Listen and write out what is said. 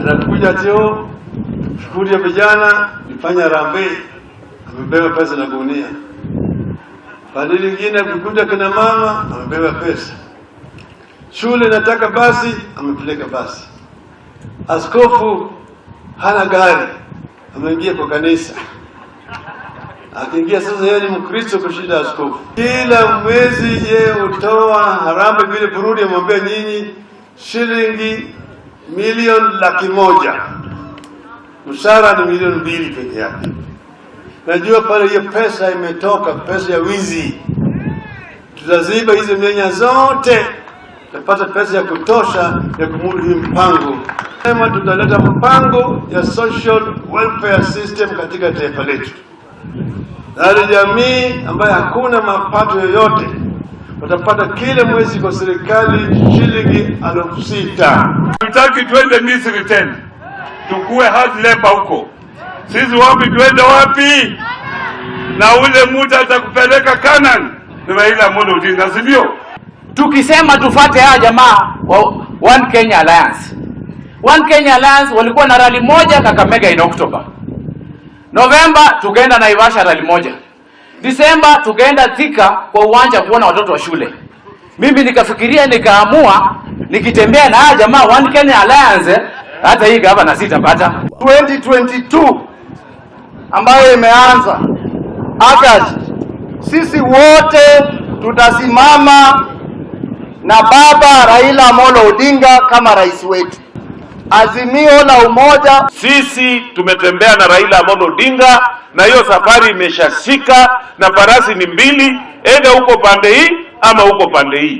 anakuja teo shukuru ya vijana nifanya harambee, amebeba pesa na gunia. Pande lingine kukuja kina mama, amebeba pesa. Shule nataka basi, amepeleka basi. Askofu hana gari, ameingia kwa kanisa. Akiingia sasa yeye ni Mkristo kushinda askofu. Kila mwezi yeye utoa harambee vile Burundi amwambia nyinyi shilingi 1,100,000. Mshahara ni 2,000,000 peke yake. Najua pale hiyo pesa imetoka, pesa ya wizi. Tutaziba hizo mianya zote, tutapata pesa ya kutosha ya kumudu hii mpango. Sema tutaleta mpango ya social welfare system katika taifa letu. Na jamii ambayo hakuna mapato yoyote watapata kila mwezi kwa serikali shilingi 6,000. Tutaki twende Misri tena, tukue hard labor huko. Sisi wapi twende wapi? Na ule mtu atakupeleka Canaan ni Raila Amolo Odinga, sivyo? Tukisema tufate haya jamaa wa One Kenya Alliance. One Kenya Alliance walikuwa na rally moja Kakamega in October. November tukaenda Naivasha rally moja. December tukaenda Thika kwa uwanja kuona watoto wa shule. Mimi nikafikiria nikaamua nikitembea na haya jamaa One Kenya Alliance hata hii gavana sitapata. 2022 ambayo imeanza August, sisi wote tutasimama na baba Raila Amolo Odinga kama rais wetu. Azimio la umoja. Sisi tumetembea na Raila Amolo Odinga na hiyo safari imeshashika na farasi ni mbili, enda huko pande hii ama huko pande hii.